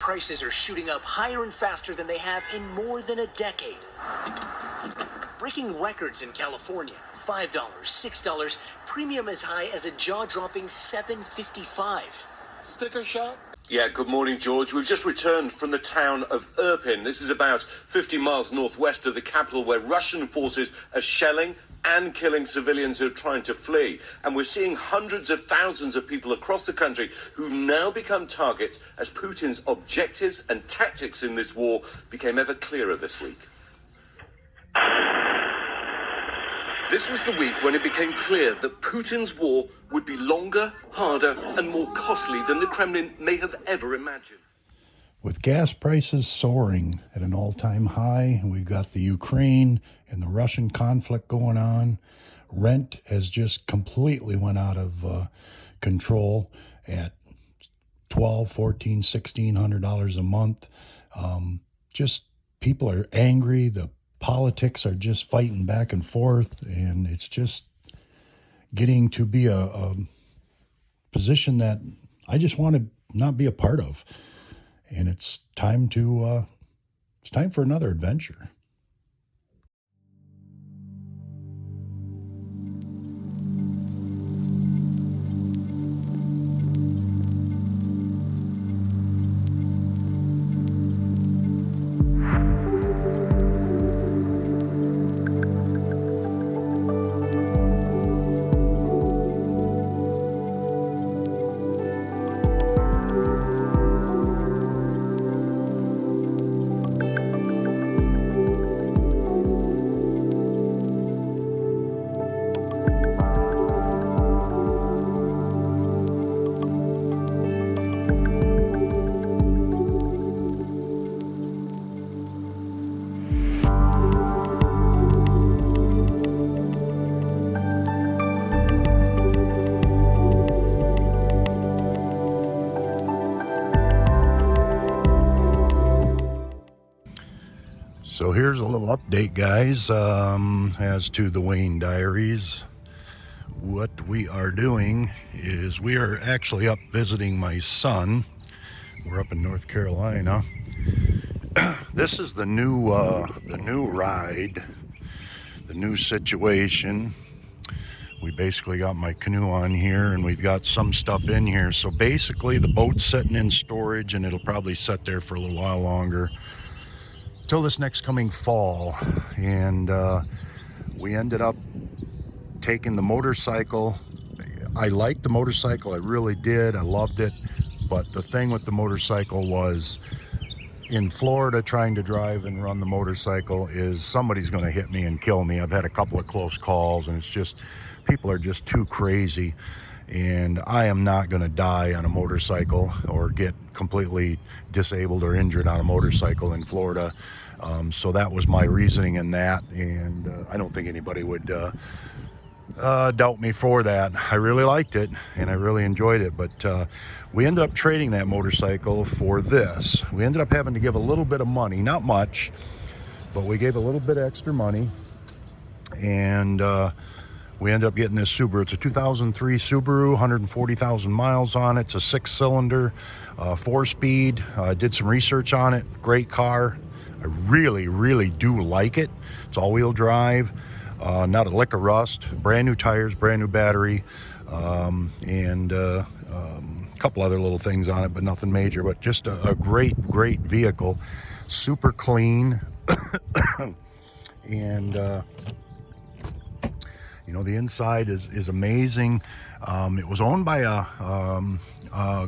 prices are shooting up higher and faster than they have in more than a decade. Breaking records in California, $5, $6, premium as high as a jaw-dropping $7.55. Sticker shock? Yeah, good morning, George. We've just returned from the town of Irpin. This is about 50 miles northwest of the capital, where Russian forces are shelling and killing civilians who are trying to flee. And we're seeing hundreds of thousands of people across the country who've now become targets as Putin's objectives and tactics in this war became ever clearer this week. This was the week when it became clear that Putin's war would be longer, harder, and more costly than the Kremlin may have ever imagined. With gas prices soaring at an all-time high, we've got the Ukraine and the Russian conflict going on. Rent has just completely went out of control at $1,200, $1,400, $1,600 a month. Just people are angry. The politics are just fighting back and forth, and it's just getting to be a position that I just want to not be a part of. And it's time for another adventure. So here's a little update, guys, as to the Wayne Diaries. What we are doing is we are actually up visiting my son. We're up in North Carolina. This is the new ride, the new situation. We basically got my canoe on here, and we've got some stuff in here. So basically the boat's sitting in storage, and it'll probably sit there for a little while longer till this next coming fall. And we ended up taking the motorcycle. I liked the motorcycle, I really did, I loved it. But the thing with the motorcycle was, in Florida, trying to drive and run the motorcycle is somebody's going to hit me and kill me. I've had a couple of close calls, and it's just, people are just too crazy. And I am not going to die on a motorcycle or get completely disabled or injured on a motorcycle in Florida. So that was my reasoning in that, and I don't think anybody would doubt me for that. I really liked it, and I really enjoyed it, but we ended up trading that motorcycle for this. We ended up having to give a little bit of money, not much, but we gave a little bit extra money, and we ended up getting this Subaru. It's a 2003 Subaru, 140,000 miles on it. It's a 6-cylinder, 4-speed. Did some research on it. Great car. I really, really do like it. It's all-wheel drive, not a lick of rust. Brand new tires, brand new battery, and a couple other little things on it, but nothing major. But just a great, great vehicle. Super clean. And you know, the inside is amazing. It was owned by a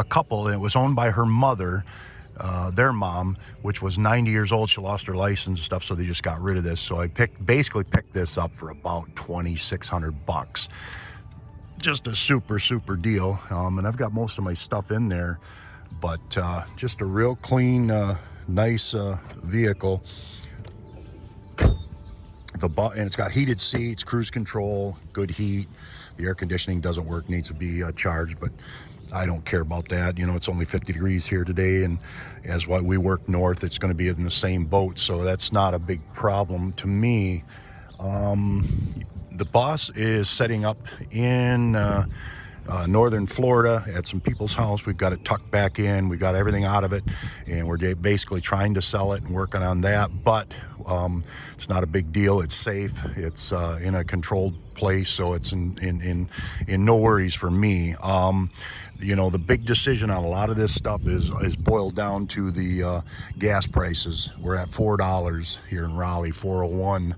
couple, and it was owned by her mother, their mom, which was 90 years old. She lost her license and stuff, so they just got rid of this. So I basically picked this up for about $2,600. Just a super, super deal. And I've got most of my stuff in there, but just a real clean, nice vehicle. And it's got heated seats, cruise control, good heat. The air conditioning doesn't work, needs to be charged, but I don't care about that. You know, it's only 50 degrees here today, and as we work north, it's going to be in the same boat, so that's not a big problem to me. The boss is setting up in northern Florida at some people's house. We've got it tucked back in. We got everything out of it, and we're basically trying to sell it and working on that. But it's not a big deal. It's safe. It's in a controlled place, so it's in no worries for me. You know, the big decision on a lot of this stuff is boiled down to the gas prices. We're at $4 here in Raleigh, 401.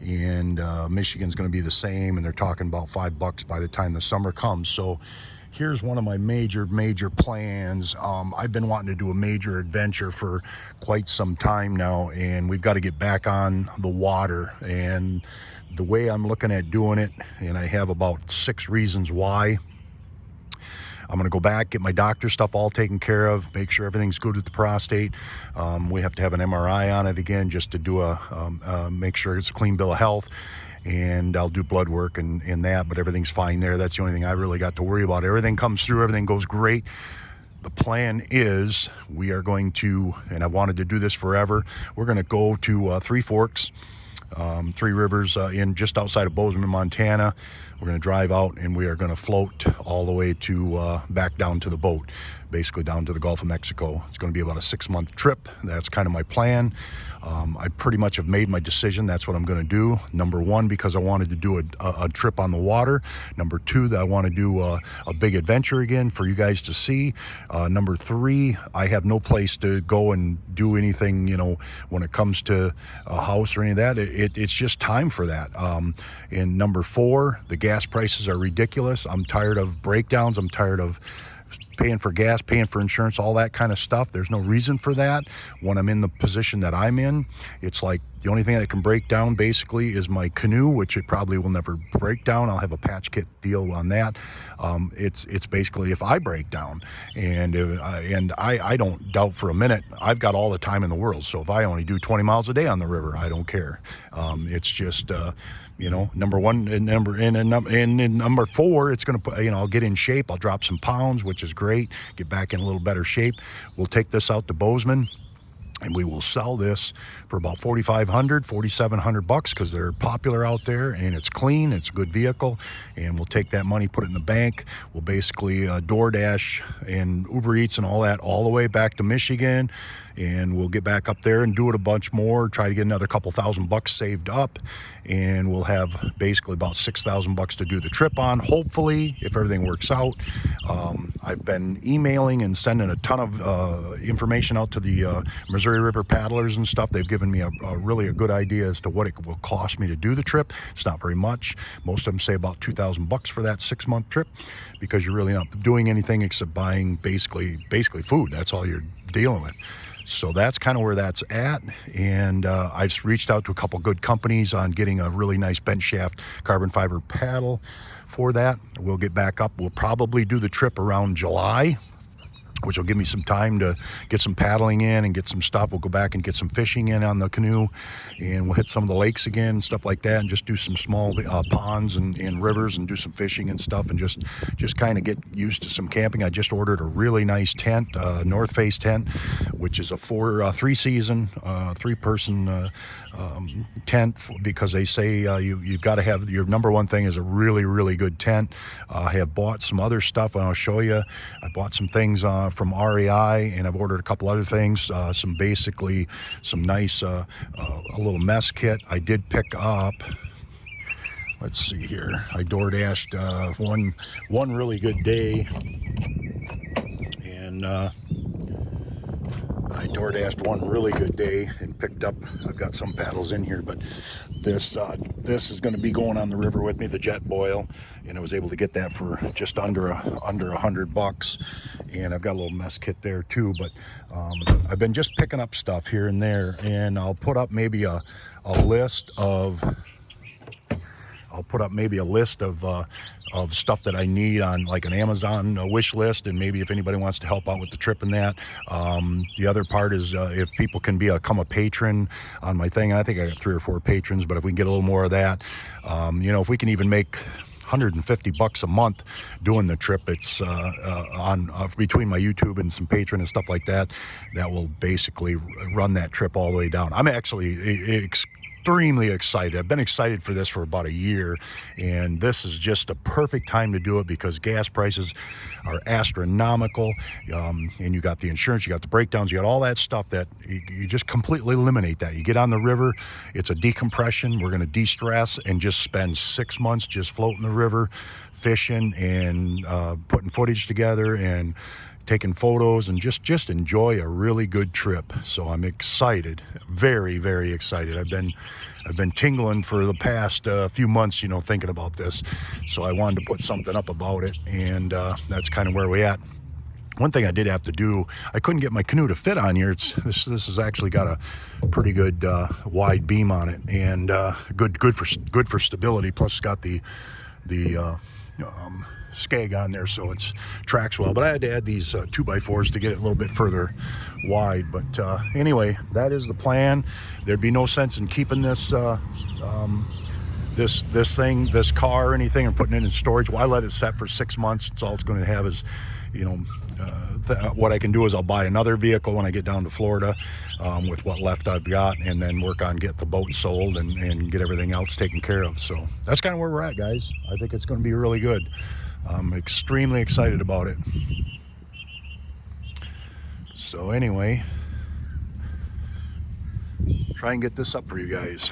And Michigan's going to be the same, and they're talking about $5 by the time the summer comes. So here's one of my major plans. I've been wanting to do a major adventure for quite some time now, and we've got to get back on the water. And the way I'm looking at doing it, and I have about 6 reasons why. I'm going to go back, get my doctor stuff all taken care of, make sure everything's good with the prostate. We have to have an MRI on it again just to do make sure it's a clean bill of health. And I'll do blood work and that, but everything's fine there. That's the only thing I really got to worry about. Everything comes through, everything goes great. The plan is we are going to, and I wanted to do this forever, we're going to go to Three Forks, Three Rivers in just outside of Bozeman, Montana. We're going to drive out, and we are going to float all the way to back down to the boat, basically down to the Gulf of Mexico. It's going to be about a 6-month trip. That's kind of my plan. I pretty much have made my decision. That's what I'm going to do. Number 1, because I wanted to do a trip on the water. Number 2, that I want to do a big adventure again for you guys to see. Number 3, I have no place to go and do anything, you know, when it comes to a house or any of that. It's just time for that. And number 4, the gas prices are ridiculous. I'm tired of breakdowns. I'm tired of paying for gas, paying for insurance, all that kind of stuff. There's no reason for that. When I'm in the position that I'm in, it's like the only thing that can break down basically is my canoe, which it probably will never break down. I'll have a patch kit deal on that. It's basically if I break down, and I don't doubt for a minute I've got all the time in the world. So if I only do 20 miles a day on the river, I don't care. It's just you know, number 1 and number 4, it's going to, you know, I'll get in shape. I'll drop some pounds, which is great. Get back in a little better shape. We'll take this out to Bozeman, and we will sell this for about $4,700 because they're popular out there, and it's clean, it's a good vehicle, and we'll take that money, put it in the bank. We'll basically DoorDash and Uber Eats and all that all the way back to Michigan, and we'll get back up there and do it a bunch more, try to get another couple $1,000 saved up, and we'll have basically about $6,000 to do the trip on, hopefully, if everything works out. I've been emailing and sending a ton of information out to the Missouri River paddlers and stuff. They've given me a really good idea as to what it will cost me to do the trip. It's not very much. Most of them say about $2,000 for that 6-month trip, because you're really not doing anything except buying basically food. That's all you're dealing with. So that's kind of where that's at. And I've reached out to a couple good companies on getting a really nice bench shaft carbon fiber paddle for that. We'll get back up. We'll probably do the trip around July, which will give me some time to get some paddling in and get some stuff. We'll go back and get some fishing in on the canoe, and we'll hit some of the lakes again, stuff like that, and just do some small ponds and rivers and do some fishing and stuff, and just kind of get used to some camping. I just ordered a really nice tent, North Face tent, which is a 3-season, 3-person tent, because they say you've got to have, your number 1 thing is a really good tent. I have bought some other stuff, and I'll show you. I bought some things from REI, and I've ordered a couple other things, some nice a little mess kit. I did pick up, let's see here, I DoorDashed one really good day, and I DoorDashed one really good day and picked up, I've got some paddles in here, but this is going to be going on the river with me, the Jet Boil, and I was able to get that for just under $100, and I've got a little mess kit there too. But I've been just picking up stuff here and there, and I'll put up maybe a list of stuff that I need on like an Amazon wish list, and maybe if anybody wants to help out with the trip and that. The other part is if people can become a patron on my thing. I think I got 3 or 4 patrons, but if we can get a little more of that, you know, if we can even make $150 a month doing the trip, it's on between my YouTube and some Patreon and stuff like that, that will basically run that trip all the way down. I'm actually extremely excited. I've been excited for this for about a year, and this is just a perfect time to do it because gas prices are astronomical, and you got the insurance, you got the breakdowns, you got all that stuff that you just completely eliminate that. You get on the river, it's a decompression. We're going to de-stress and just spend 6 months just floating the river, fishing and putting footage together and taking photos and just enjoy a really good trip. So I'm excited, very, very excited. I've been tingling for the past few months, you know, thinking about this. So I wanted to put something up about it, and that's kind of where we at. One thing I did have to do, I couldn't get my canoe to fit on here. This has actually got a pretty good wide beam on it, and good for stability. Plus it's got the skeg on there, so it tracks well. But I had to add these 2x4s to get it a little bit further wide. But anyway, that is the plan. There'd be no sense in keeping this this car or anything, or putting it in storage. Why let it set for 6 months? It's all it's going to have is, you know, what I can do is I'll buy another vehicle when I get down to Florida with what left I've got, and then work on get the boat sold and get everything else taken care of. So that's kind of where we're at, guys. I think it's going to be really good. I'm extremely excited about it. So anyway, try and get this up for you guys.